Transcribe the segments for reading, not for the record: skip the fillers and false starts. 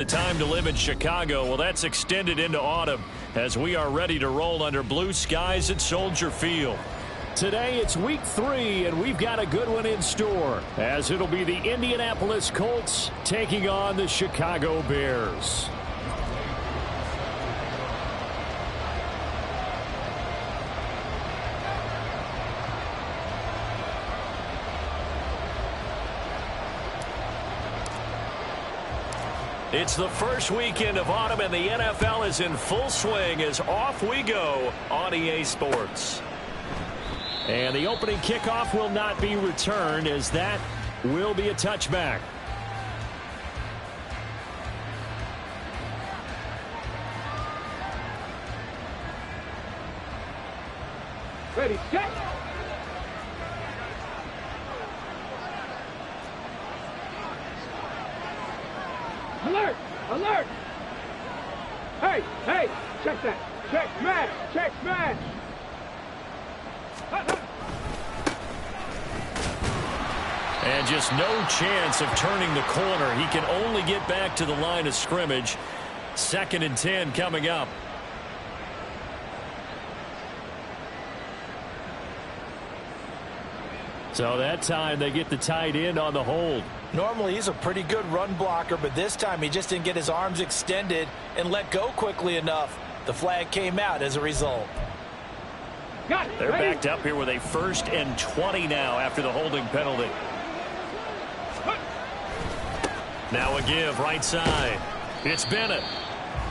The time to live in Chicago, well, that's extended into autumn as we are ready to roll under blue skies at Soldier Field. Today it's week 3, and we've got a good one in store, as it'll be the Indianapolis Colts taking on the Chicago Bears. It's the first weekend of autumn, and the NFL is in full swing as off we go on EA Sports. And the opening kickoff will not be returned, as that will be a touchback. Ready, set. Alert! Alert! Hey! Hey! Check that! Check smash! Check smash! And just no chance of turning the corner. He can only get back to the line of scrimmage. 2nd and 10 coming up. So that time they get the tight end on the hold. Normally he's a pretty good run blocker, but this time he just didn't get his arms extended and let go quickly enough. The flag came out as a result. They're backed up here with a 1st and 20 now after the holding penalty. Now a give right side. It's Bennett.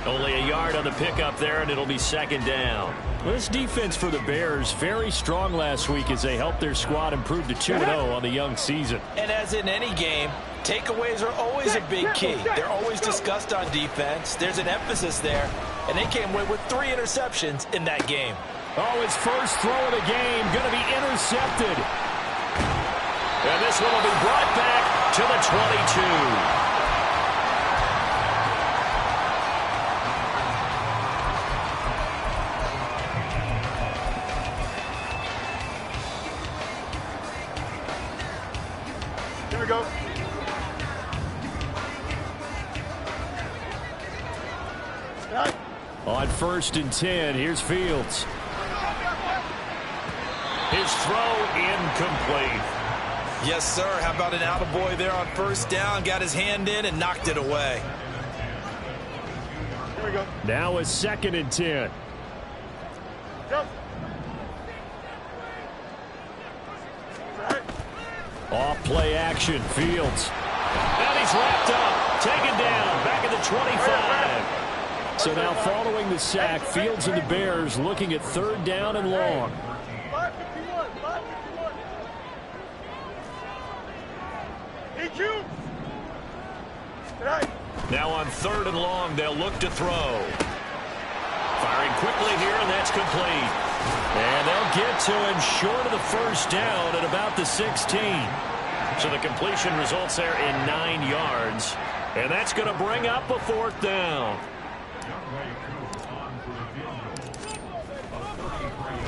Only a yard on the pickup there, and it'll be 2nd down. This defense for the Bears, very strong last week as they helped their squad improve to 2-0 on the young season. And as in any game, takeaways are always a big key. They're always discussed on defense. There's an emphasis there, and they came away with 3 interceptions in that game. Oh, his first throw of the game going to be intercepted. And this one will be brought back to the 22. Go. On 1st and 10, here's Fields. His throw incomplete. Yes, sir. How about an attaboy there on 1st down? Got his hand in and knocked it away. Here we go. Now a 2nd and 10. Jump. Off play action, Fields. And he's wrapped up. Taken down, back at the 25. So now following the sack, Fields and the Bears looking at 3rd down and long. 551, 551. Now on 3rd and long, they'll look to throw. Firing quickly here, and that's complete. And they'll get to him short of the 1st down at about the 16. So the completion results there in 9 yards. And that's going to bring up a 4th down.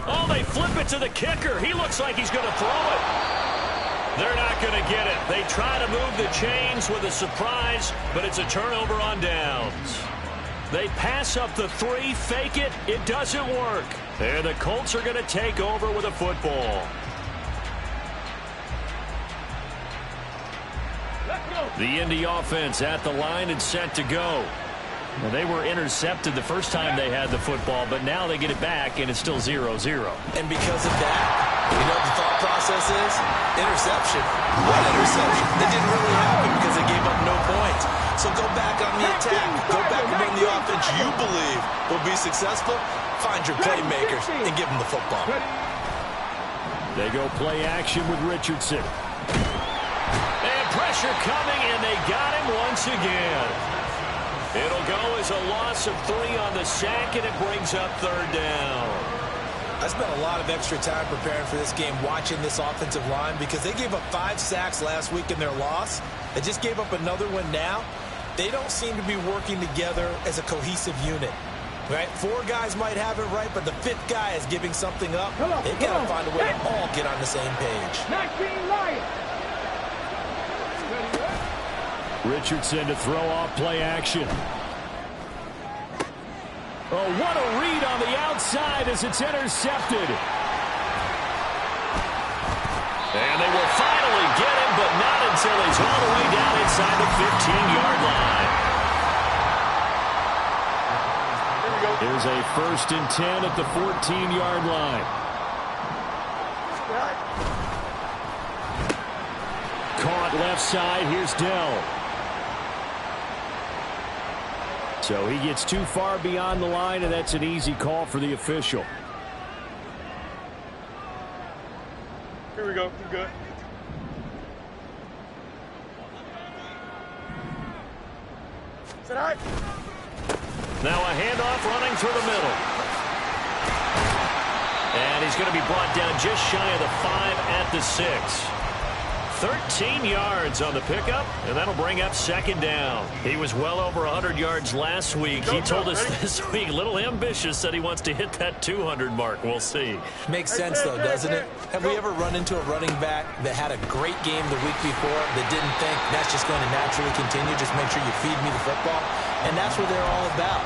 Oh, they flip it to the kicker. He looks like he's going to throw it. They're not going to get it. They try to move the chains with a surprise, but it's a turnover on downs. They pass up the 3, fake it. It doesn't work. And the Colts are going to take over with a football. The Indy offense at the line and set to go. Well, they were intercepted the first time they had the football, but now they get it back, and it's still 0-0. And because of that, you know what the thought process is? Interception. What interception? That didn't really happen because they gave up no points. So go back on the attack. Go back and run the offense you believe will be successful. Find your playmakers and give them the football. They go play action with Richardson. And pressure coming, and they got him once again. It'll go as a loss of 3 on the sack, and it brings up 3rd down. I spent a lot of extra time preparing for this game, watching this offensive line, because they gave up 5 sacks last week in their loss. They just gave up another one now. They don't seem to be working together as a cohesive unit. Right? 4 guys might have it right, but the 5th guy is giving something up. They've got to find a way to all get on the same page. 19 Lions. Richardson to throw off play action. Oh, what a read on the outside as it's intercepted. And they will finally get him, but not until he's all the way down inside the 15-yard line. Here's a 1st and 10 at the 14-yard line. Caught left side. Here's Dell. So he gets too far beyond the line, and that's an easy call for the official. Here we go. We're good. Sit high. Now a handoff running through the middle. And he's going to be brought down just shy of the 5 at the 6. 13 yards on the pickup, and that'll bring up 2nd down. He was well over 100 yards last week. He told us this week, a little ambitious, said he wants to hit that 200 mark. We'll see. Makes sense, though, doesn't it? Have we ever run into a running back that had a great game the week before that didn't think that's just going to naturally continue? Just make sure you feed me the football. And that's what they're all about.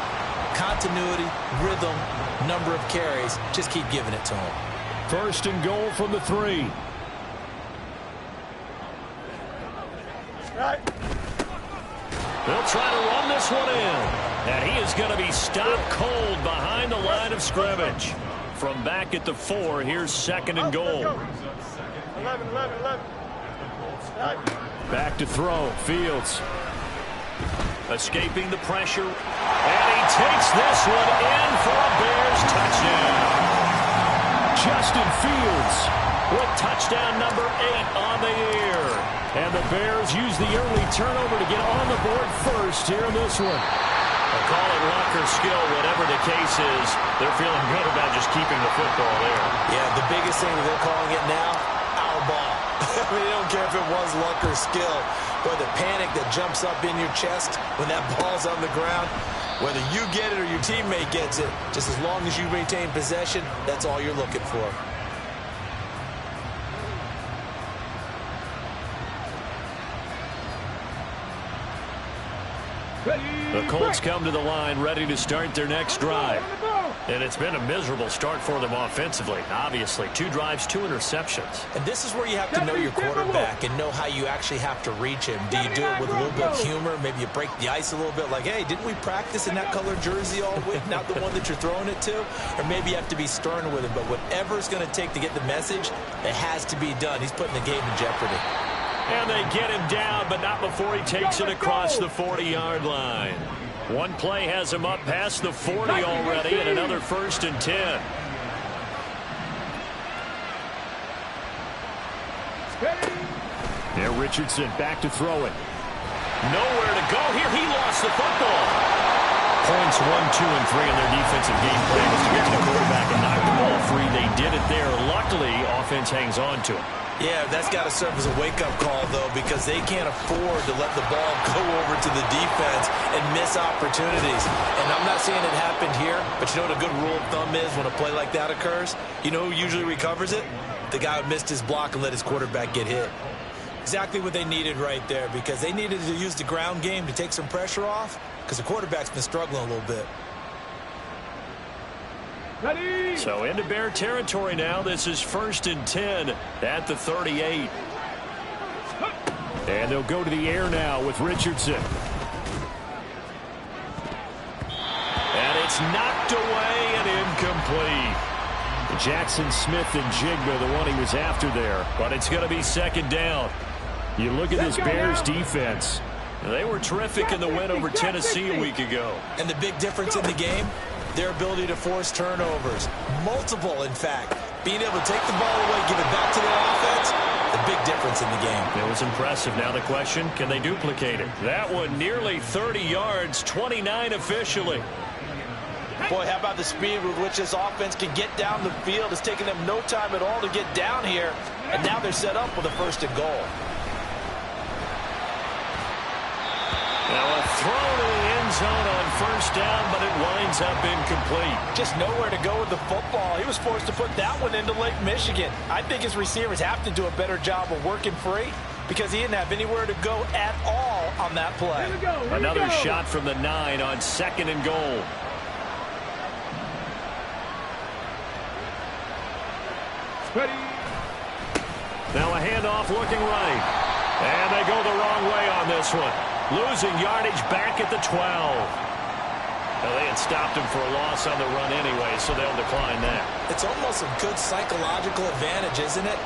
Continuity, rhythm, number of carries. Just keep giving it to them. 1st and goal from the 3. Right. They'll try to run this one in. And he is going to be stopped cold behind the line of scrimmage. From back at the 4, here's 2nd and goal. 11. Right. Back to throw. Fields. Escaping the pressure. And he takes this one in for a Bears touchdown. Justin Fields with touchdown number 8 on the year. And the Bears use the early turnover to get on the board first here in this one. I'll call it luck or skill, whatever the case is. They're feeling good about just keeping the football there. Yeah, the biggest thing that they're calling it now, our ball. I mean, they don't care if it was luck or skill. But the panic that jumps up in your chest when that ball's on the ground, whether you get it or your teammate gets it, just as long as you retain possession, that's all you're looking for. The Colts come to the line ready to start their next drive. And it's been a miserable start for them offensively. Obviously, 2 drives, 2 interceptions. And this is where you have to know your quarterback and know how you actually have to reach him. Do you do it with a little bit of humor? Maybe you break the ice a little bit like, hey, didn't we practice in that colored jersey all week? Not the one that you're throwing it to? Or maybe you have to be stern with him. But whatever it's going to take to get the message, it has to be done. He's putting the game in jeopardy. And they get him down, but not before he takes it across the 40-yard line. One play has him up past the 40 already, and another 1st and 10. There, Richardson back to throw it. Nowhere to go here. He lost the football. Points 1, 2, and 3 in their defensive game plan is to get to the quarterback and knock the ball free. They did it there. Luckily, offense hangs on to it. Yeah, that's got to serve as a wake-up call, though, because they can't afford to let the ball go over to the defense and miss opportunities. And I'm not saying it happened here, but you know what a good rule of thumb is when a play like that occurs? You know who usually recovers it? The guy who missed his block and let his quarterback get hit. Exactly what they needed right there, because they needed to use the ground game to take some pressure off, because the quarterback's been struggling a little bit. So into Bear territory now. This is 1st and 10 at the 38. And they'll go to the air now with Richardson. And it's knocked away and incomplete. Jackson Smith and Jigba, the one he was after there. But it's going to be 2nd down. You look at this Bears defense. They were terrific in the win over Tennessee a week ago. And the big difference in the game? Their ability to force turnovers. Multiple, in fact. Being able to take the ball away, give it back to their offense, the big difference in the game. It was impressive. Now the question, can they duplicate it? That one nearly 30 yards, 29 officially. Boy, how about the speed with which this offense can get down the field? It's taken them no time at all to get down here. And now they're set up with a 1st and goal. Now a throw to the end zone on 1st down, but it winds up incomplete. Just nowhere to go with the football. He was forced to put that one into Lake Michigan. I think his receivers have to do a better job of working free. because he didn't have anywhere to go at all on that play. Another shot from the 9 on 2nd and goal. Ready. Now a handoff looking right. And they go the wrong way on this one. Losing yardage back at the 12. Well, they had stopped him for a loss on the run anyway, so they'll decline that. It's almost a good psychological advantage, isn't it?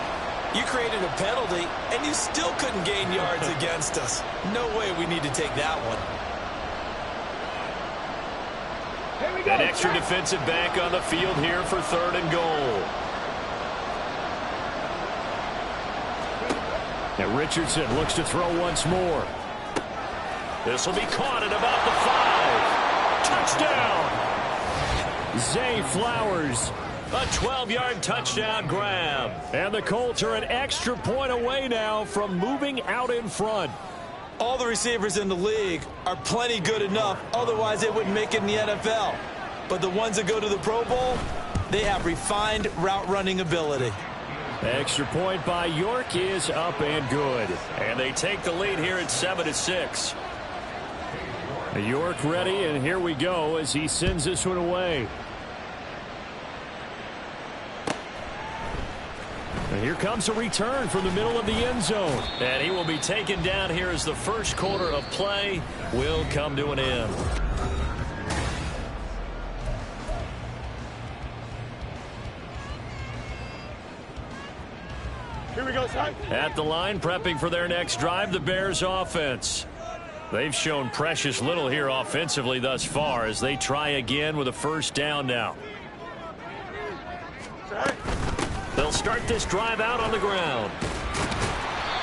You created a penalty, and you still couldn't gain yards against us. No way we need to take that one. Here we go. An extra defensive back on the field here for 3rd and goal. And Richardson looks to throw once more. This will be caught at about the 5. Touchdown! Zay Flowers. A 12-yard touchdown grab. And the Colts are an extra point away now from moving out in front. All the receivers in the league are plenty good enough, otherwise they wouldn't make it in the NFL. But the ones that go to the Pro Bowl, they have refined route running ability. Extra point by York is up and good. And they take the lead here at 7-6. York ready, and here we go as he sends this one away. And here comes a return from the middle of the end zone. And he will be taken down here as the first quarter of play will come to an end. Here we go, son. At the line, prepping for their next drive, the Bears offense. They've shown precious little here offensively thus far as they try again with a first down now. They'll start this drive out on the ground.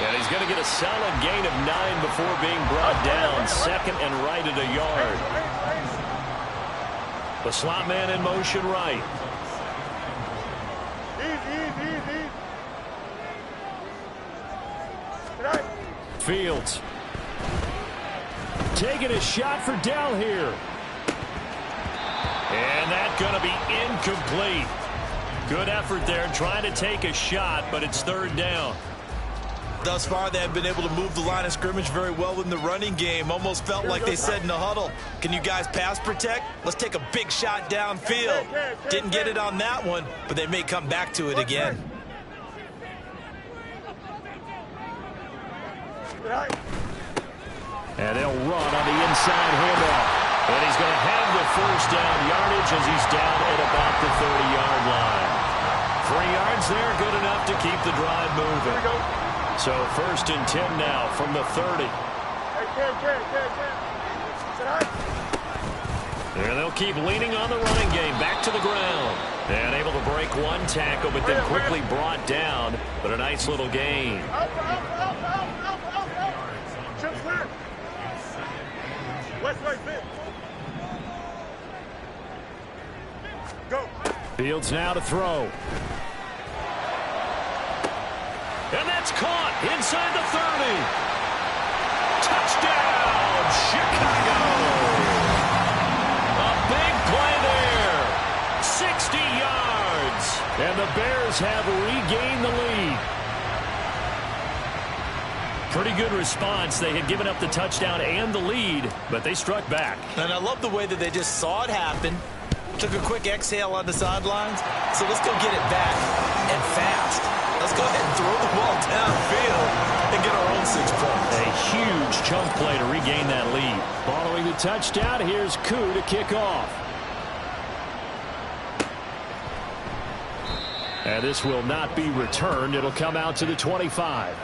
And he's going to get a solid gain of 9 before being brought down. 2nd and right at a yard. The slot man in motion right. Fields. Taking a shot for Dell here. And that's going to be incomplete. Good effort there trying to take a shot, but it's 3rd down. Thus far, they have been able to move the line of scrimmage very well in the running game. Almost felt like they said in the huddle, can you guys pass protect? Let's take a big shot downfield. Didn't get it on that one, but they may come back to it again. And they'll run on the inside handoff. And he's going to have the first down yardage as he's down at about the 30-yard line. 3 yards there, good enough to keep the drive moving. So 1st and 10 now from the 30. And they'll keep leaning on the running game. Back to the ground. And able to break one tackle, but then quickly brought down. But a nice little gain. Go. Fields now to throw. And that's caught inside the 30. Touchdown, Chicago. A big play there. 60 yards. And the Bears have regained the lead. Pretty good response. They had given up the touchdown and the lead, but they struck back. And I love the way that they just saw it happen, took a quick exhale on the sidelines. So let's go get it back and fast. Let's go ahead and throw the ball downfield and get our own 6 points. A huge chunk play to regain that lead. Following the touchdown, here's Koo to kick off. And this will not be returned. It'll come out to the 25.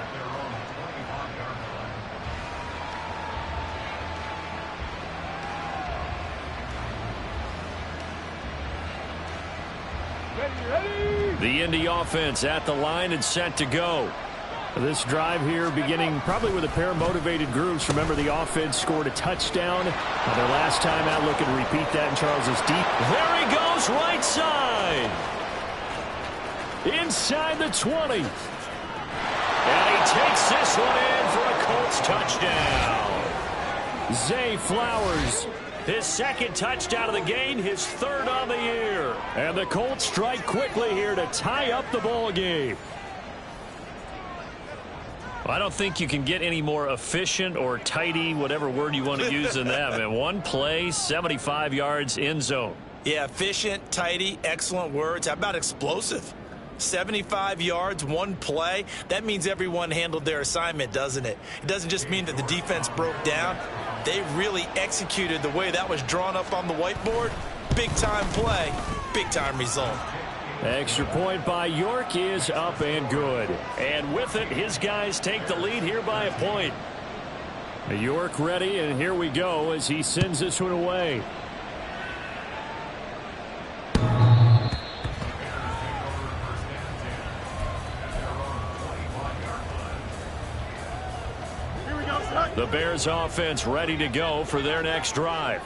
The Indy offense at the line and set to go. This drive here beginning probably with a pair of motivated groups. Remember, the offense scored a touchdown their last time out. Looking to repeat that in Charles's deep. There he goes, right side. Inside the 20. And he takes this one in for a Colts touchdown. Zay Flowers. His 2nd touchdown of the game, his 3rd on the year. And the Colts strike quickly here to tie up the ball game. I don't think you can get any more efficient or tidy, whatever word you want to use in that. Man, one play, 75 yards in zone. Yeah, efficient, tidy, excellent words. How about explosive? 75 yards, one play. That means everyone handled their assignment, doesn't it? It doesn't just mean that the defense broke down. They really executed the way that was drawn up on the whiteboard. Big-time play, big-time result. Extra point by York is up and good. And with it, his guys take the lead here by a point. York ready, and here we go as he sends this one away. The Bears offense ready to go for their next drive.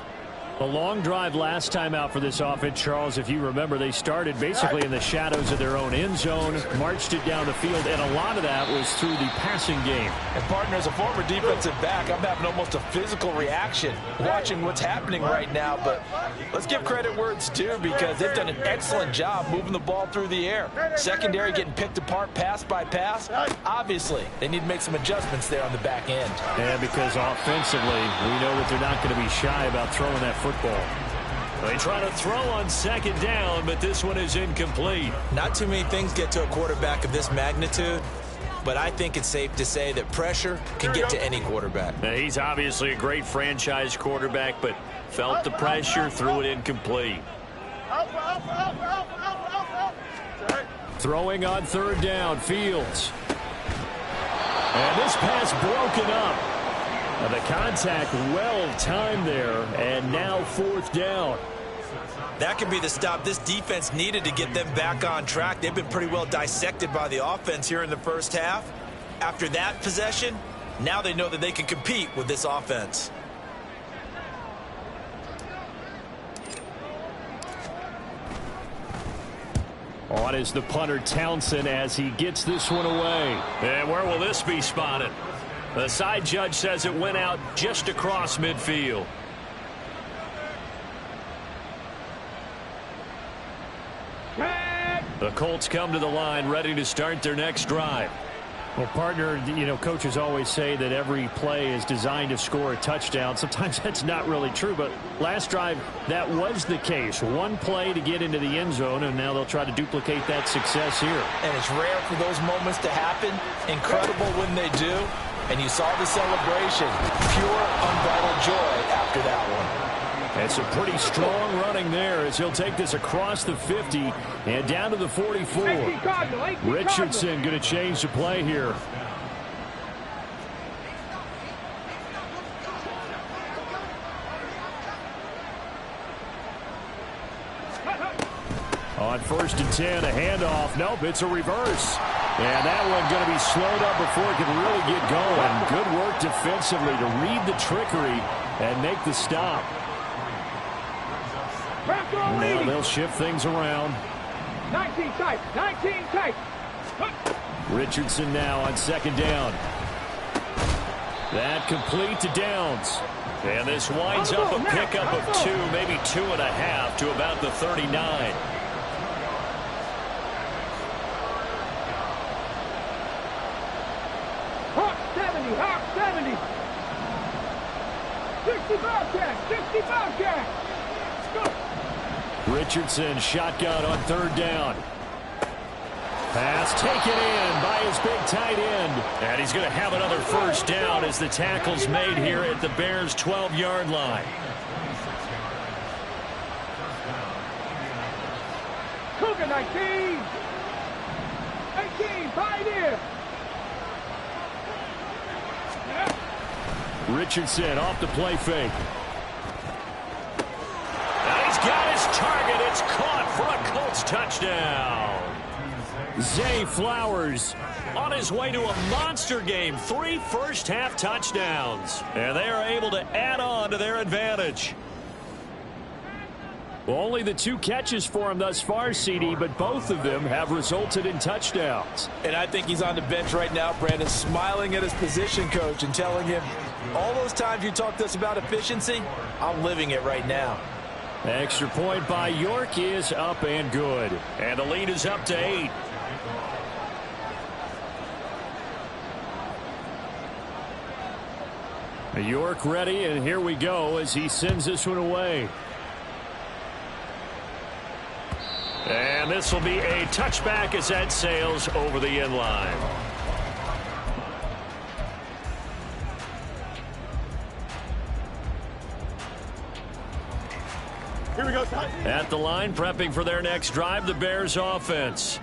A long drive last time out for this offense, Charles. If you remember, they started basically in the shadows of their own end zone, marched it down the field, and a lot of that was through the passing game. And, partner, as a former defensive back, I'm having almost a physical reaction watching what's happening right now. But let's give credit where it's due because they've done an excellent job moving the ball through the air. Secondary getting picked apart pass by pass. Obviously, they need to make some adjustments there on the back end. And because offensively, we know that they're not going to be shy about throwing that football. They try to throw on second down, but this one is incomplete. Not too many things get to a quarterback of this magnitude, but I think it's safe to say that pressure can get to any quarterback. Now, he's obviously a great franchise quarterback, but felt the pressure, threw it incomplete. Throwing on third down, Fields. And this pass broken up. The contact well timed there, and now fourth down. That could be the stop this defense needed to get them back on track. They've been pretty well dissected by the offense here in the first half. After that possession, now they know that they can compete with this offense. On is the punter Townsend as he gets this one away. And where will this be spotted? The side judge says it went out just across midfield. The Colts come to the line ready to start their next drive. Well, partner, you know, coaches always say that every play is designed to score a touchdown. Sometimes that's not really true, but last drive, that was the case. One play to get into the end zone, and now they'll try to duplicate that success here. And it's rare for those moments to happen. Incredible when they do. And you saw the celebration. Pure, unbridled joy after that one. It's a pretty strong running there as he'll take this across the 50 and down to the 44. Richardson going to change the play here. On 1st and 10, a handoff. Nope, it's a reverse. And that one going to be slowed up before it can really get going. Good work defensively to read the trickery and make the stop. Now they'll shift things around. 19 tight, 19 tight. Richardson now on second down. That complete to Downs. And this winds up a pickup of 2, maybe 2.5 to about the 39. Hawk 70, Hawk 70. 65 catch, 65 catch. Go. Richardson shotgun on third down. Pass taken in by his big tight end. And he's going to have another first down as the tackle's made here at the Bears' 12-yard line. Cougar 19. 18, pioneer. Richardson off the play fake. He's got his target. It's caught for a Colts touchdown. Zay Flowers on his way to a monster game. 3 first-half touchdowns. And they are able to add on to their advantage. Well, only the 2 catches for him thus far, CD, but both of them have resulted in touchdowns. And I think he's on the bench right now, Brandon, smiling at his position coach and telling him, all those times you talked to us about efficiency, I'm living it right now. Extra point by York is up and good. And the lead is up to 8. York ready, and here we go as he sends this one away. And this will be a touchback as that sails over the end line. Here we go, at the line, prepping for their next drive, the Bears offense.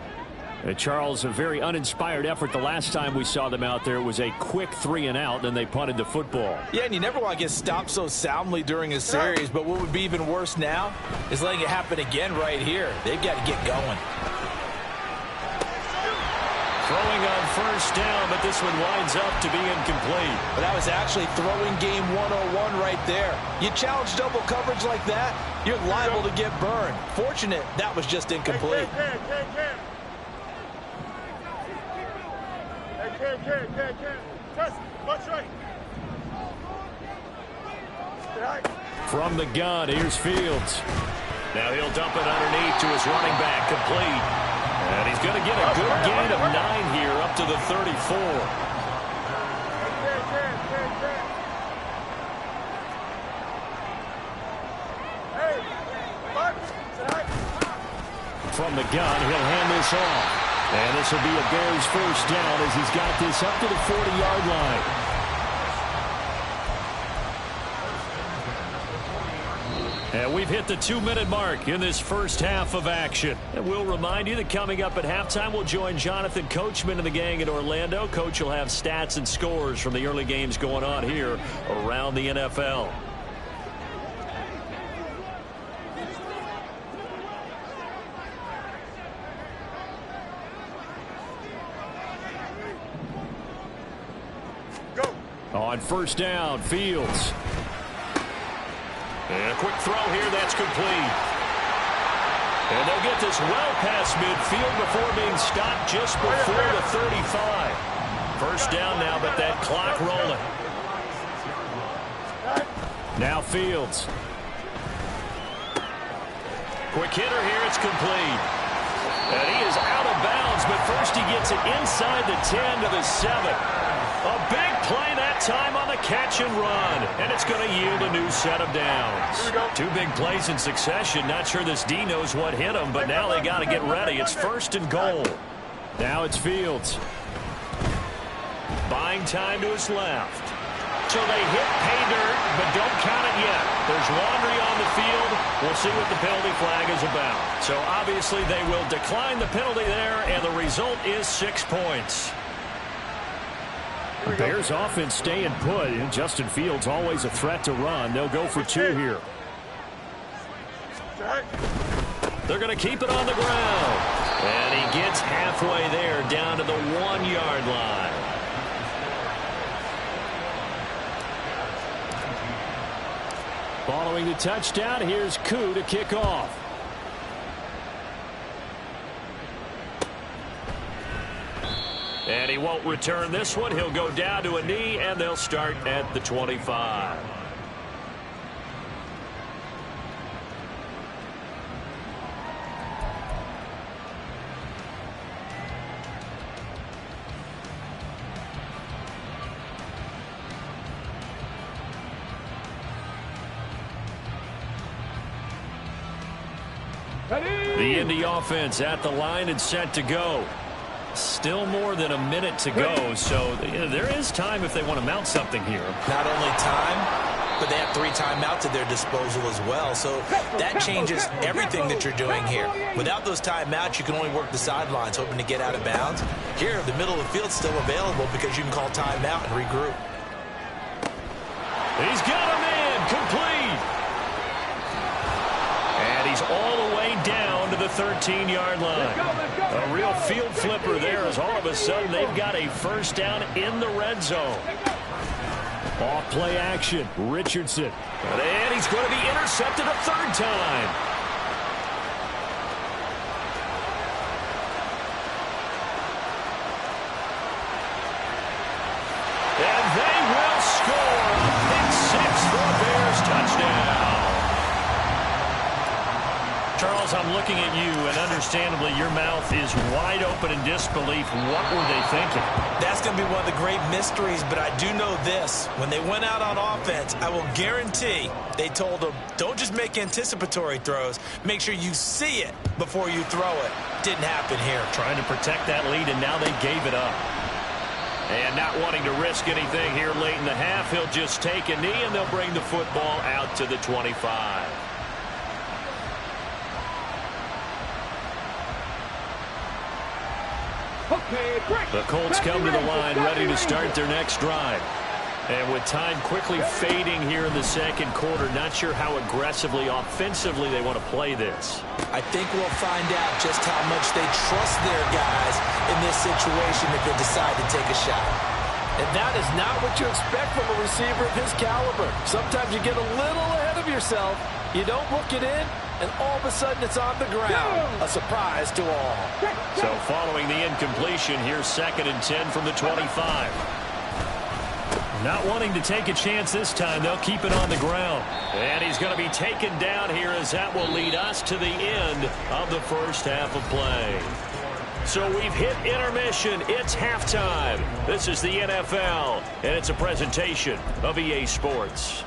Charles, a very uninspired effort the last time we saw them out there. It was a quick 3-and-out, then they punted the football. Yeah, and you never want to get stopped so soundly during a series, but what would be even worse now is letting it happen again right here. They've got to get going. Throwing on first down, but this one winds up to be incomplete. But that was actually throwing game 101 right there. You challenge double coverage like that, you're liable to get burned. Fortunate that was just incomplete. From the gun, here's Fields. Now he'll dump it underneath to his running back, complete. And he's going to get a good gain of 9 here, up to the 34. From the gun, he'll hand this off. And this will be a Bears first down as he's got this up to the 40-yard line. And we've hit the 2-minute mark in this first half of action. And we'll remind you that coming up at halftime, we'll join Jonathan Coachman and the gang in Orlando. Coach will have stats and scores from the early games going on here around the NFL. On first down, Fields. And a quick throw here, that's complete. And they'll get this well past midfield before being stopped just before the 35. First down now, but that clock rolling. Now Fields. Quick hitter here, it's complete. And he is out of bounds, but first he gets it inside the 10 to the 7. A big play that time on the catch and run. And it's going to yield a new set of downs. 2 big plays in succession. Not sure this D knows what hit him, but now they got to get ready. It's first and goal. Now it's Fields. Buying time to his left. So they hit pay dirt, but don't count it yet. There's laundry on the field. We'll see what the penalty flag is about. So obviously they will decline the penalty there, and the result is 6 points. Bears offense staying put. Justin Fields always a threat to run. They'll go for 2 here. They're going to keep it on the ground. And he gets halfway there down to the 1-yard line. Following the touchdown, here's Koo to kick off. And he won't return this one. He'll go down to a knee, and they'll start at the 25. The Indy offense at the line and set to go. Still more than a minute to go, so there is time if they want to mount something here. Not only time, but they have 3 timeouts at their disposal as well, so that changes everything that you're doing here. Without those timeouts, you can only work the sidelines, hoping to get out of bounds. Here, the middle of the field's still available because you can call timeout and regroup. He's got him in, complete. And he's all the way down to the 13-yard line. A real field flipper there as all of a sudden they've got a first down in the red zone. Off play action, Richardson. And he's going to be intercepted a 3rd time. And they will score a pick 6 for a Bears touchdown. Charles, I'm looking at you, and understandably, your mouth is wide open in disbelief. What were they thinking? That's going to be one of the great mysteries, but I do know this. When they went out on offense, I will guarantee they told them, don't just make anticipatory throws. Make sure you see it before you throw it. Didn't happen here. Trying to protect that lead, and now they gave it up. And not wanting to risk anything here late in the half, he'll just take a knee, and they'll bring the football out to the 25. The Colts come to the line ready to start their next drive. And with time quickly fading here in the second quarter, not sure how aggressively, offensively they want to play this. I think we'll find out just how much they trust their guys in this situation if they decide to take a shot. And that is not what you expect from a receiver of his caliber. Sometimes you get a little ahead of yourself. You don't look it in, and all of a sudden it's on the ground. A surprise to all. So following the incompletion, here's 2nd and 10 from the 25. Not wanting to take a chance this time, they'll keep it on the ground. And he's going to be taken down here as that will lead us to the end of the first half of play. So we've hit intermission. It's halftime. This is the NFL, and it's a presentation of EA Sports.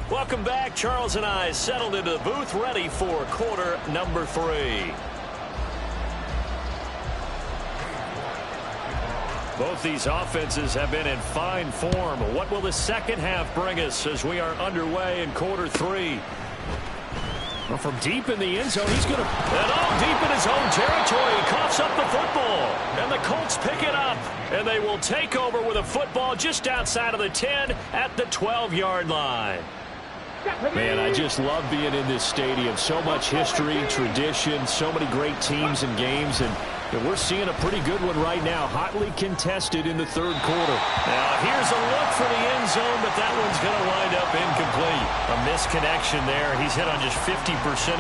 Welcome back. Charles and I settled into the booth ready for quarter number 3. Both these offenses have been in fine form. What will the second half bring us as we are underway in quarter 3? Well, from deep in the end zone, he's going to... And all deep in his own territory, he coughs up the football. And the Colts pick it up. And they will take over with a football just outside of the 10 at the 12-yard line. Man, I just love being in this stadium. So much history, tradition, so many great teams and games, and we're seeing a pretty good one right now, hotly contested in the third quarter. Now, here's a look for the end zone, but that one's going to wind up incomplete. A misconnection there. He's hit on just 50%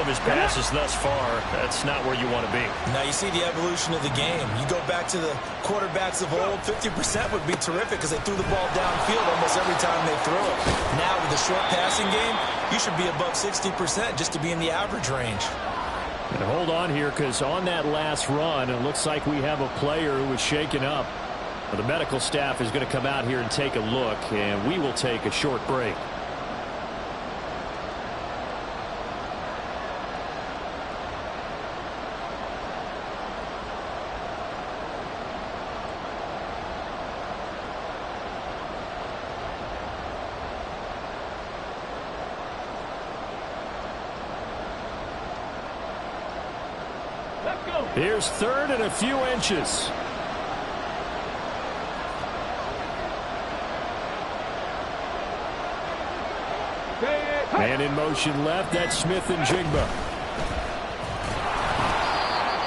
of his passes thus far. That's not where you want to be. Now, you see the evolution of the game. You go back to the quarterbacks of old, 50% would be terrific because they threw the ball downfield almost every time they threw it. Now, with the short passing game, you should be above 60% just to be in the average range. And hold on here, because on that last run, it looks like we have a player who was shaken up. The medical staff is going to come out here and take a look, and we will take a short break. Here's 3rd and a few inches. Man in motion left. That's Smith and Jigba.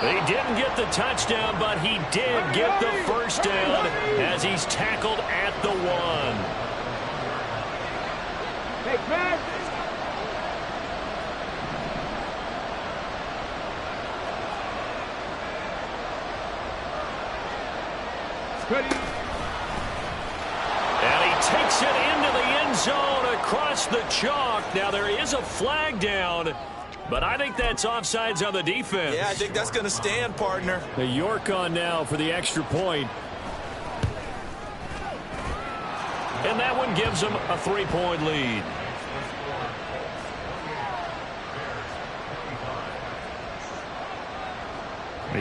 He didn't get the touchdown, but he did get the first down as he's tackled at the 1. Take back. And he takes it into the end zone across the chalk. Now, there is a flag down, but I think that's offsides on the defense. Yeah, I think that's going to stand, partner. The York on now for the extra point. And that one gives them a 3-point lead.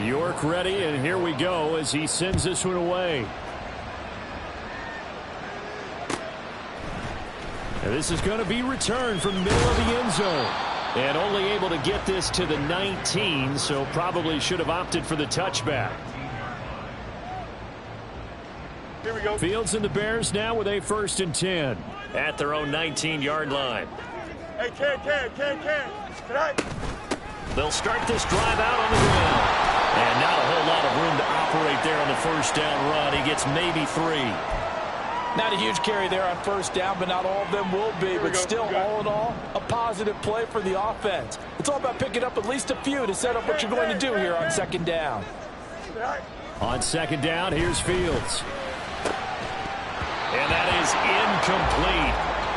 York ready, and here we go as he sends this one away. And this is going to be returned from the middle of the end zone. And only able to get this to the 19, so probably should have opted for the touchback. Here we go. Fields and the Bears now with a 1st and 10 at their own 19-yard line. Hey, Can I? They'll start this drive out on the ground. And not a whole lot of room to operate there on the first down run. He gets maybe 3. Not a huge carry there on first down, but not all of them will be. But still, all in all, a positive play for the offense. It's all about picking up at least a few to set up what you're going to do here on 2nd down. On 2nd down, here's Fields. And that is incomplete.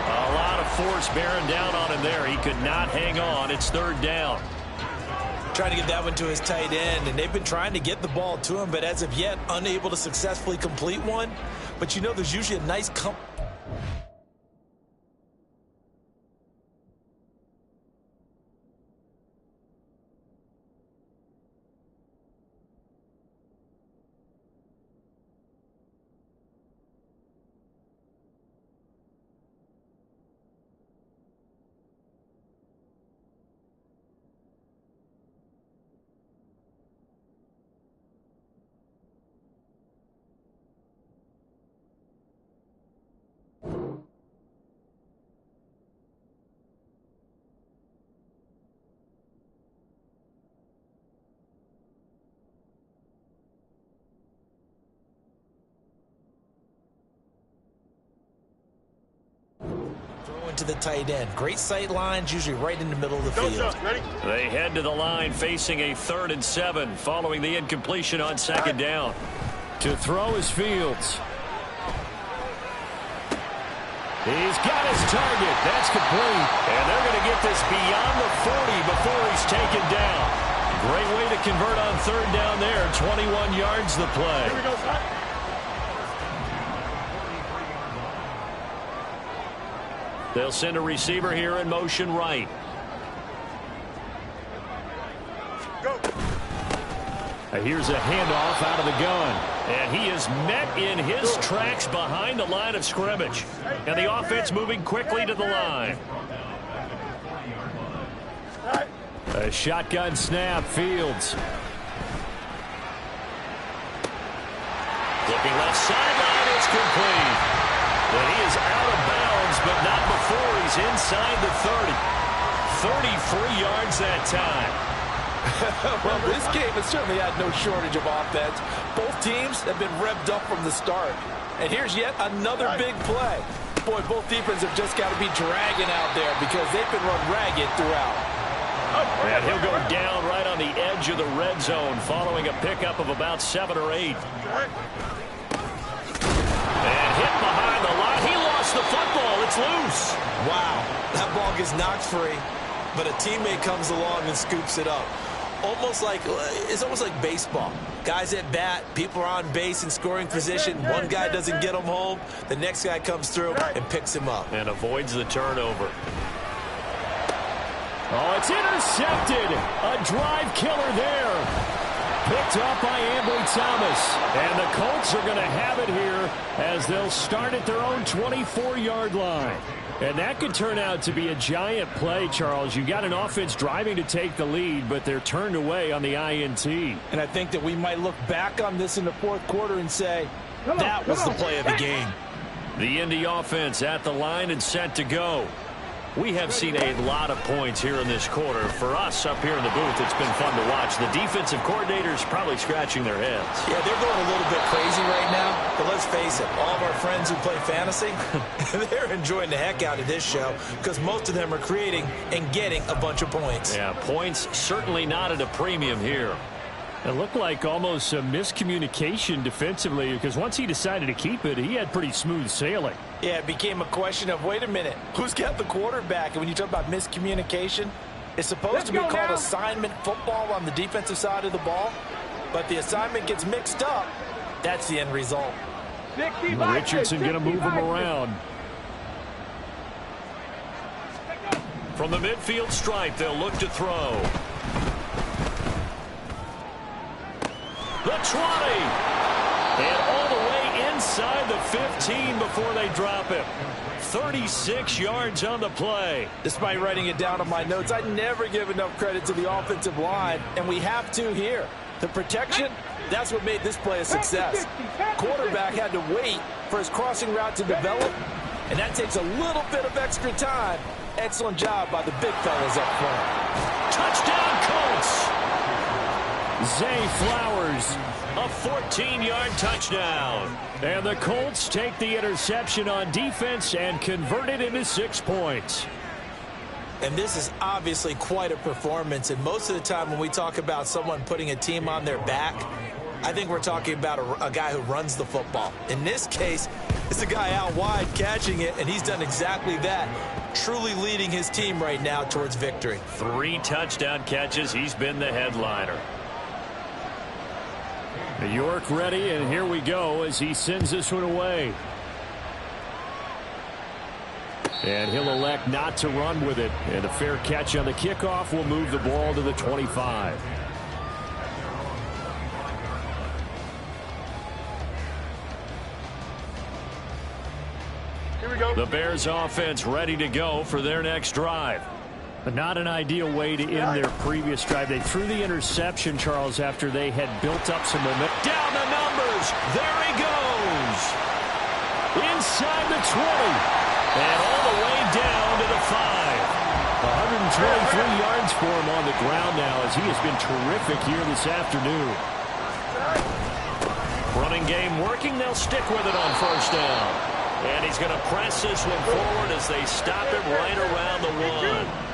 A lot of force bearing down on him there. He could not hang on. It's third down. Trying to get that one to his tight end, and they've been trying to get the ball to him, but as of yet, unable to successfully complete one. But you know, there's usually a nice to the tight end. Great sight lines, usually right in the middle of the field. They head to the line facing a 3rd and 7 following the incompletion on 2nd down. To throw is Fields. He's got his target. That's complete. And they're going to get this beyond the 40 before he's taken down. Great way to convert on 3rd down there. 21 yards the play. Here we go, son. They'll send a receiver here in motion right. Go. Here's a handoff out of the gun. And he is met in his tracks behind the line of scrimmage. And the offense moving quickly to the line. A shotgun snap, Fields. Looking left sideline, it's complete. And he is out of bounds, but not before he's inside the 30. 33 yards that time. Well, this game has certainly had no shortage of offense. Both teams have been revved up from the start. And here's yet another big play. Boy, both defenses have just got to be dragging out there because they've been run ragged throughout. And he'll go down right on the edge of the red zone following a pickup of about 7 or 8. And hit behind the line. He lost the football. It's loose. Wow, that ball gets knocked free, but a teammate comes along and scoops it up. It's almost like baseball. Guys at bat, people are on base in scoring position. One guy doesn't get him home. The next guy comes through and picks him up. And avoids the turnover. Oh, it's intercepted. A drive killer there. Picked up by Ambry Thomas. And the Colts are going to have it here as they'll start at their own 24-yard line. And that could turn out to be a giant play, Charles. You got an offense driving to take the lead, but they're turned away on the INT. And I think that we might look back on this in the 4th quarter and say, that was the play of the game. The Indy offense at the line and set to go. We have seen a lot of points here in this quarter. For us up here in the booth, it's been fun to watch. The defensive coordinators probably scratching their heads. Yeah, they're going a little bit crazy right now. But let's face it, all of our friends who play fantasy, they're enjoying the heck out of this show because most of them are creating and getting a bunch of points. Yeah, points certainly not at a premium here. It looked like almost a miscommunication defensively because once he decided to keep it, he had pretty smooth sailing. Yeah, it became a question of, wait a minute, who's got the quarterback? And when you talk about miscommunication, it's supposed to be called assignment football on the defensive side of the ball. But the assignment gets mixed up. That's the end result. Richardson going to move him around. From the midfield stripe, they'll look to throw. The 20. And all the way inside the 15 before they drop him. 36 yards on the play. Despite writing it down on my notes, I never give enough credit to the offensive line, and we have to here. The protection, that's what made this play a success. Quarterback had to wait for his crossing route to develop, and that takes a little bit of extra time. Excellent job by the big fellas up front. Touchdown, Colts. Zay Flowers, a 14-yard touchdown. And the Colts take the interception on defense and convert it into 6 points. And this is obviously quite a performance. And most of the time when we talk about someone putting a team on their back, I think we're talking about a guy who runs the football. In this case, It's the guy out wide catching it, and he's done exactly that, truly leading his team right now towards victory. 3 touchdown catches. He's been the headliner. York ready, and here we go as he sends this one away. And he'll elect not to run with it. And a fair catch on the kickoff will move the ball to the 25. Here we go. The Bears offense ready to go for their next drive. But not an ideal way to end their previous drive. They threw the interception, Charles, after they had built up some momentum. Down the numbers. There he goes. Inside the 20. And all the way down to the 5. 123 yards for him on the ground now as he has been terrific here this afternoon. Running game working. They'll stick with it on first down. And he's going to press this one forward as they stop him right around the 1.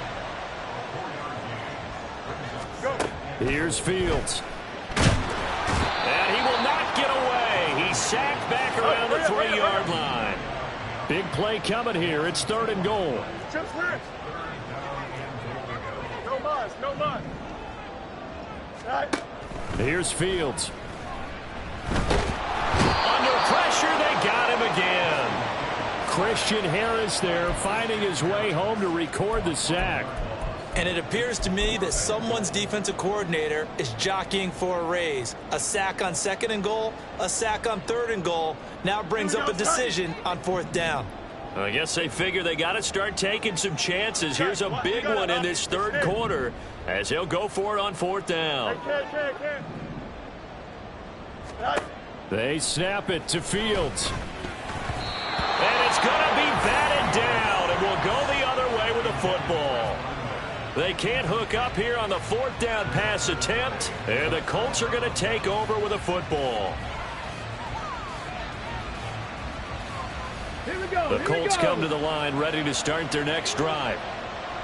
Here's Fields. And he will not get away. He's sacked back around the 3-yard line. Big play coming here. It's 3rd and goal. No muss, no muss. Here's Fields. Under pressure, they got him again. Christian Harris there finding his way home to record the sack. And it appears to me that someone's defensive coordinator is jockeying for a raise. A sack on 2nd and goal, a sack on 3rd and goal. Now brings up a decision on 4th down. I guess they figure they got to start taking some chances. Here's a big one in this 3rd quarter as he'll go for it on 4th down. They snap it to Fields. And it's going to be batted down, and we'll go the other way with the football. They can't hook up here on the 4th down pass attempt, and the Colts are going to take over with a football. Here we go. The Colts come to the line ready to start their next drive.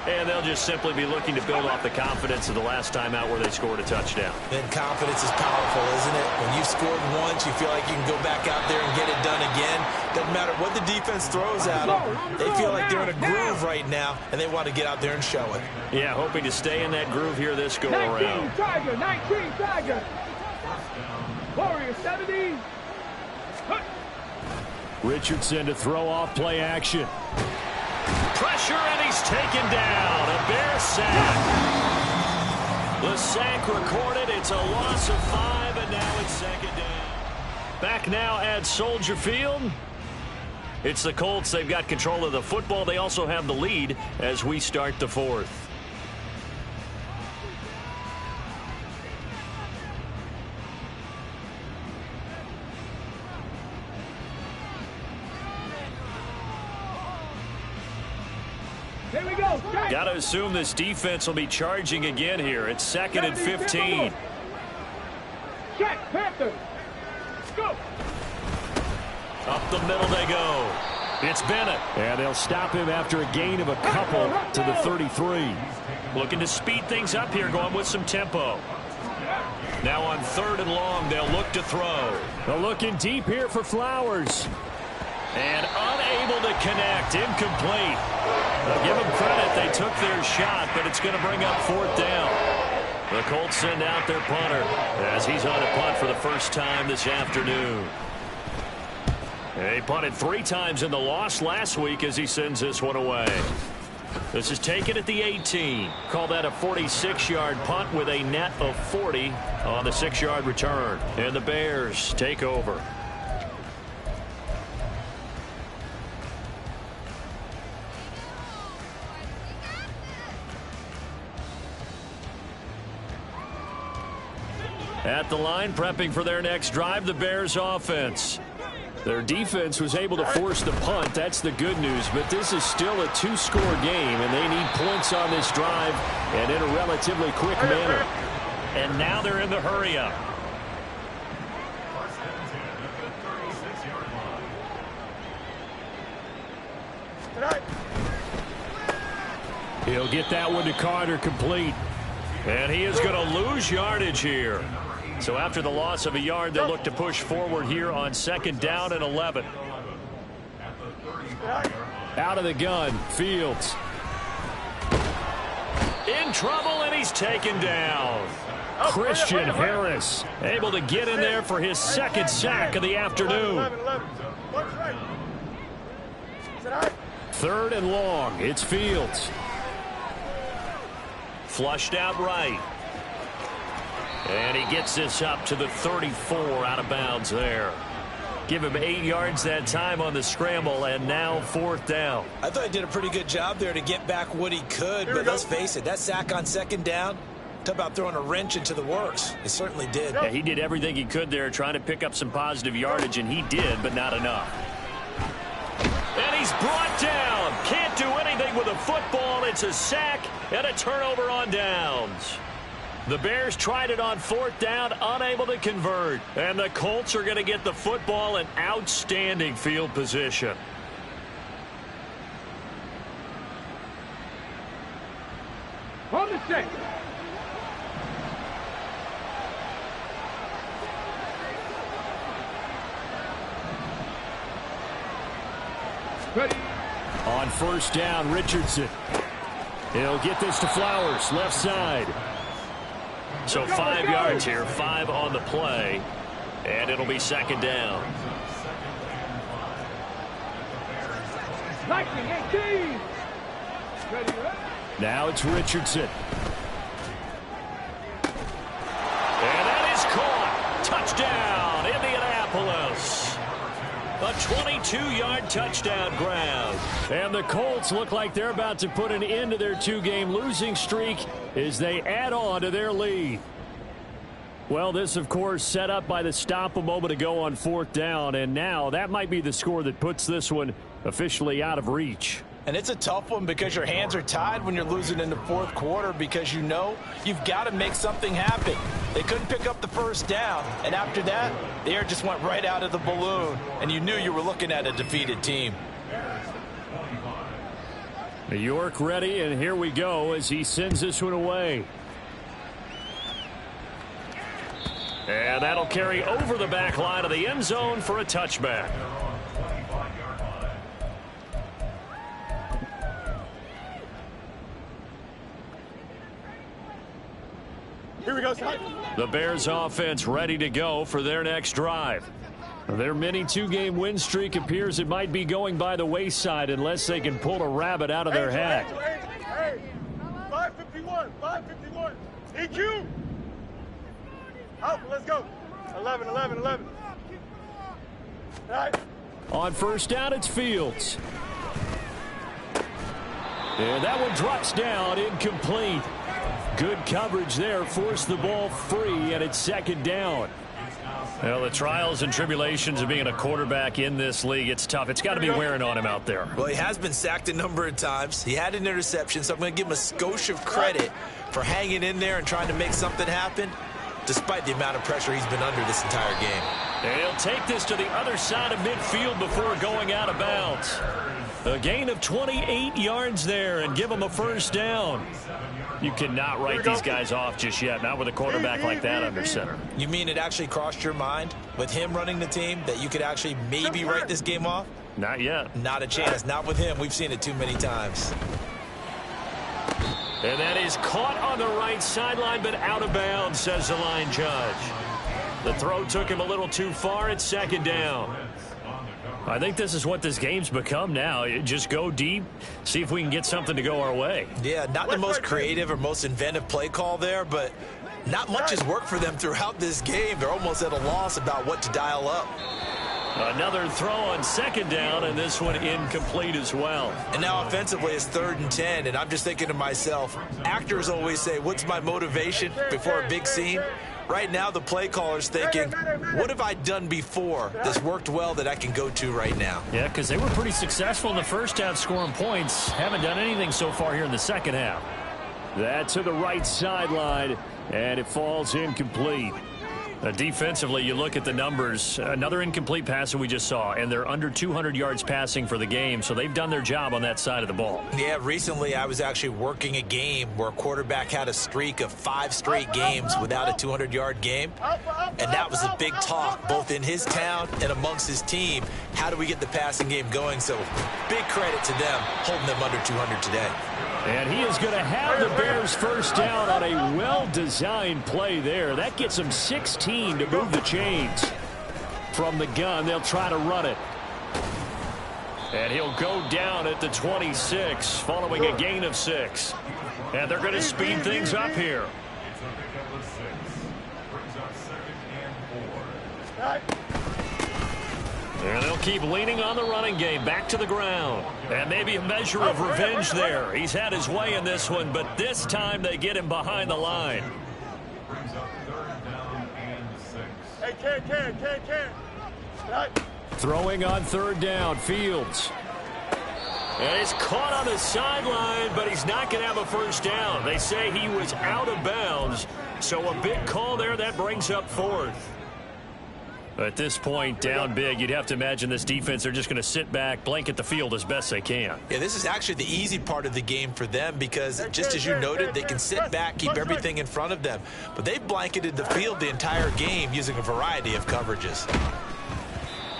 And they'll just simply be looking to build off the confidence of the last time out where they scored a touchdown. And confidence is powerful, isn't it? When you've scored once, you feel like you can go back out there and get it done again. Doesn't matter what the defense throws at them. They feel like they're in a groove right now, and they want to get out there and show it. Yeah, hoping to stay in that groove here this go-around. 19 Tiger, 19 Tiger. Warrior 70. Richardson to throw off play action. Pressure, and he's taken down. A Bear sack. The sack recorded. It's a loss of 5, and now it's 2nd down. Back now at Soldier Field. It's the Colts. They've got control of the football. They also have the lead as we start the 4th. Here we go. Got to assume this defense will be charging again here. It's 2nd and 15. Check, Panthers. Go. Up the middle they go. It's Bennett. And they'll stop him after a gain of a couple to the 33. Looking to speed things up here, going with some tempo. Now on 3rd and long, they'll look to throw. They're looking deep here for Flowers. And unable to connect. Incomplete. I'll give them credit. They took their shot, but it's going to bring up 4th down. The Colts send out their punter as he's on a punt for the first time this afternoon. They punted 3 times in the loss last week as he sends this one away. This is taken at the 18. Call that a 46-yard punt with a net of 40 on the 6-yard return. And the Bears take over. At the line, prepping for their next drive, the Bears offense. Their defense was able to force the punt. That's the good news. But this is still a 2-score game, and they need points on this drive and in a relatively quick manner. And now they're in the hurry-up. He'll get that one to Carter complete. And he is going to lose yardage here. So after the loss of a yard, they'll look to push forward here on 2nd down and 11. Out of the gun, Fields. In trouble, and he's taken down. Christian Harris able to get in there for his second sack of the afternoon. 3rd and long. It's Fields. Flushed out right. And he gets this up to the 34 out of bounds there. Give him 8 yards that time on the scramble, and now 4th down. I thought he did a pretty good job there to get back what he could, but let's face it, that sack on 2nd down, talk about throwing a wrench into the works. It certainly did. Yeah, he did everything he could there trying to pick up some positive yardage, and he did, but not enough. And he's brought down. Can't do anything with a football. It's a sack and a turnover on downs. The Bears tried it on 4th down, unable to convert. And the Colts are going to get the football in outstanding field position. On the set. Ready. On 1st down, Richardson. He'll get this to Flowers, left side. So 5 yards here, 5 on the play, and it'll be 2nd down. 19-18. Ready. Now it's Richardson. And that is caught. Touchdown, Indianapolis. A 22-yard touchdown ground. And the Colts look like they're about to put an end to their 2-game losing streak as they add on to their lead. Well, this, of course, set up by the stop a moment ago on 4th down, and now that might be the score that puts this one officially out of reach. And it's a tough one because your hands are tied when you're losing in the 4th quarter because you know you've got to make something happen. They couldn't pick up the 1st down, and after that, the air just went right out of the balloon, and you knew you were looking at a defeated team. New York ready, and here we go as he sends this one away. And that'll carry over the back line of the end zone for a touchback. Here we go, Scott. The Bears offense ready to go for their next drive. Their mini 2-game win streak appears it might be going by the wayside unless they can pull a rabbit out of their hat. Hey, 551, 551. EQ. Out, let's go. 11. All right. On 1st down, it's Fields. And that one drops down, incomplete. Good coverage there, forced the ball free, and it's 2nd down. Well, the trials and tribulations of being a quarterback in this league, it's tough. It's got to be wearing on him out there. Well, he has been sacked a number of times. He had an interception, so I'm going to give him a skosh of credit for hanging in there and trying to make something happen, despite the amount of pressure he's been under this entire game. And he'll take this to the other side of midfield before going out of bounds. A gain of 28 yards there and give him a 1st down. You cannot write these guys off just yet, not with a quarterback like that under center. You mean it actually crossed your mind with him running the team that you could actually maybe write this game off? Not yet. Not a chance. Not with him. We've seen it too many times. And that is caught on the right sideline, but out of bounds, says the line judge. The throw took him a little too far. It's 2nd down. I think this is what this game's become now. Just go deep, see if we can get something to go our way. Yeah, not the most creative or most inventive play call there, but not much has worked for them throughout this game. They're almost at a loss about what to dial up. Another throw on 2nd down, and this one incomplete as well. And now offensively it's 3rd and 10, and I'm just thinking to myself, actors always say, what's my motivation before a big scene? Right now the play caller's thinking, what have I done before that's worked well that I can go to right now? Yeah, because they were pretty successful in the 1st half scoring points. Haven't done anything so far here in the 2nd half. That to the right sideline, and it falls incomplete. Defensively, you look at the numbers. Another incomplete pass that we just saw, and they're under 200 yards passing for the game, so they've done their job on that side of the ball. Yeah, recently I was actually working a game where a quarterback had a streak of 5 straight games without a 200-yard game, and that was a big talk both in his town and amongst his team. How do we get the passing game going? So big credit to them holding them under 200 today. And he is going to have the Bears first down on a well-designed play there. That gets them 16 to move the chains. From the gun, they'll try to run it. And he'll go down at the 26 following a gain of 6. And they're going to speed things up here. And they'll keep leaning on the running game, back to the ground. And maybe a measure of revenge there. He's had his way in this one, but this time they get him behind the line. Hey, Ken. Throwing on third down, Fields. And he's caught on the sideline, but he's not going to have a first down. They say he was out of bounds, so a big call there that brings up 4th. At this point, down big, you'd have to imagine this defense, they're just going to sit back, blanket the field as best they can. Yeah, this is actually the easy part of the game for them because, just as you noted, they can sit back, keep everything in front of them. But they've blanketed the field the entire game using a variety of coverages.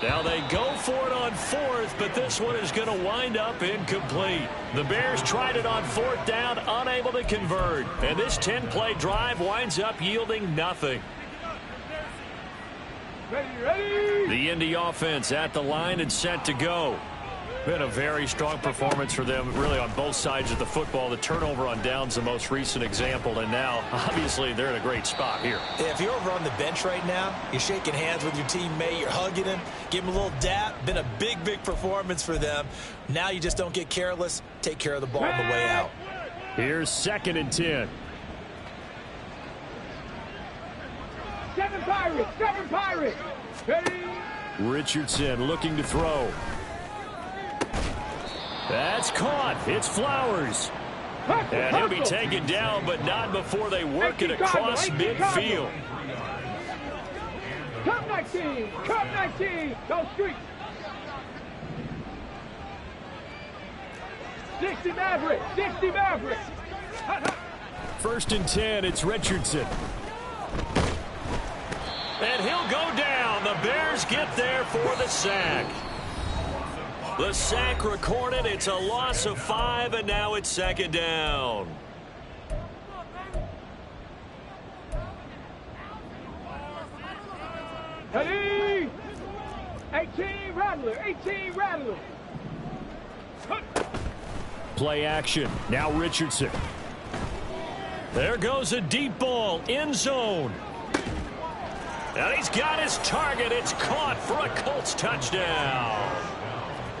Now they go for it on 4th, but this one is going to wind up incomplete. The Bears tried it on 4th down, unable to convert. And this 10-play drive winds up yielding nothing. Ready. The Indy offense at the line and set to go. Been a very strong performance for them, really, on both sides of the football. The turnover on downs, the most recent example, and now, obviously, they're in a great spot here. Yeah, if you're over on the bench right now, you're shaking hands with your teammate, you're hugging him, give him a little dap. Been a big performance for them. Now you just don't get careless. Take care of the ball on the way out. Here's 2nd and 10. 7 Pirates. Ready. Richardson looking to throw. That's caught. It's Flowers. And he'll be taken down, but not before they work it across midfield. Come 19. Go street. 60 Mavericks. 1st and 10. It's Richardson. And he'll go down. The Bears get there for the sack. The sack recorded. It's a loss of 5, and now it's 2nd down. Ready. 18 Rattler. Play action. Now Richardson. There goes a deep ball. End zone. And he's got his target. It's caught for a Colts touchdown.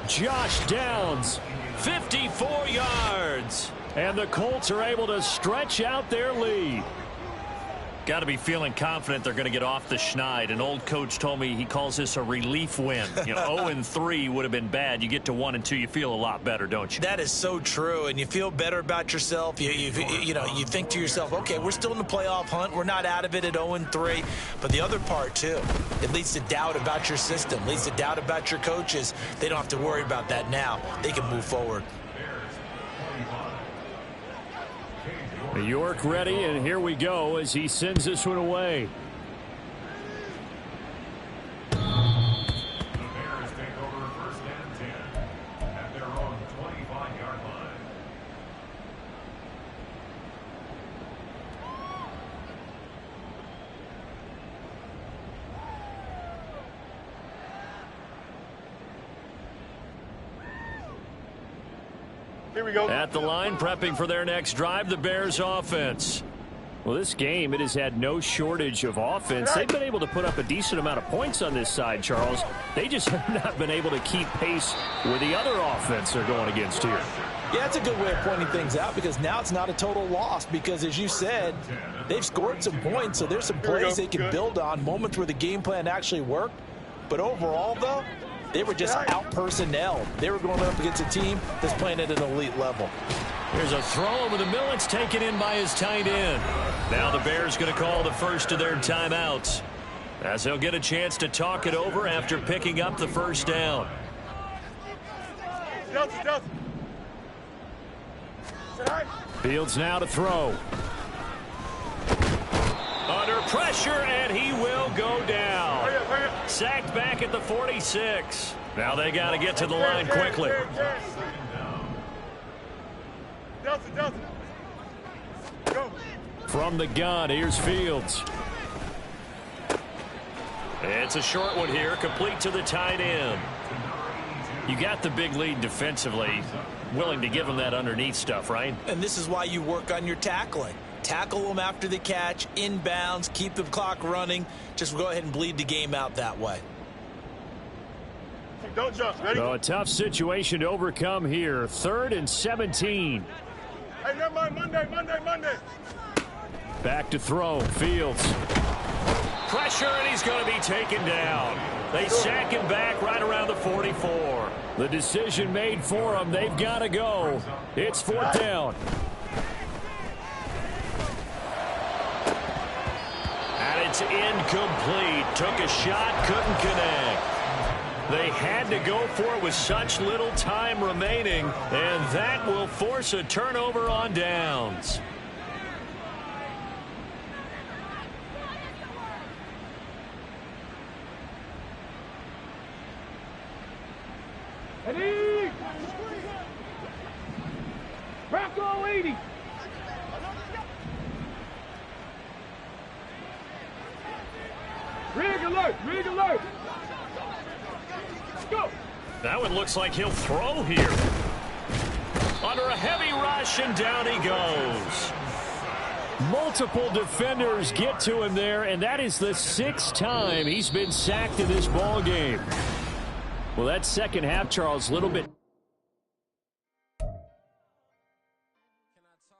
Josh Downs, 54 yards. And the Colts are able to stretch out their lead. Got to be feeling confident they're going to get off the schneid. An old coach told me he calls this a relief win. 0-3 would have been bad. You get to 1-2, you feel a lot better, don't you? That is so true, and you feel better about yourself. You think to yourself, okay, we're still in the playoff hunt. We're not out of it at 0-3. But the other part, too, it leads to doubt about your system, leads to doubt about your coaches. They don't have to worry about that now. They can move forward. York ready, and here we go as he sends this one away. The Bears take over 1st and 10 at their own 25-yard line. Here we go. At the line, prepping for their next drive, the Bears offense. Well, this game, it has had no shortage of offense. They've been able to put up a decent amount of points on this side, Charles. They just have not been able to keep pace with the other offense they're going against here. Yeah, that's a good way of pointing things out because now it's not a total loss because, as you said, they've scored some points, so there's some plays they can build on, moments where the game plan actually worked. But overall, though, they were just out-personnelled. They were going up against a team that's playing at an elite level. Here's a throw over the middle. It's taken in by his tight end. Now the Bears going to call the first of their timeouts. As he'll get a chance to talk it over after picking up the first down. Fields now to throw. Under pressure, and he will go down. Sacked back at the 46. Now they got to get to the line quickly. From the gun, here's Fields. It's a short one here, complete to the tight end. You got the big lead defensively. Willing to give them that underneath stuff, right? And this is why you work on your tackling. Tackle them after the catch, inbounds, keep the clock running. Just go ahead and bleed the game out that way. Don't jump. Ready? So a tough situation to overcome here. 3rd and 17. Hey, never mind. Monday. Back to throw. Fields. Pressure, and he's going to be taken down. They sack him back right around the 44. The decision made for them. They've got to go. It's 4th down. And it's incomplete. Took a shot, couldn't connect. They had to go for it with such little time remaining, and that will force a turnover on downs. Ready? Rocco 80. Rig alert. Go. That one looks like he'll throw here. Under a heavy rush, and down he goes. Multiple defenders get to him there, and that is the 6th time he's been sacked in this ball game. Well, that second half, Charles, a little bit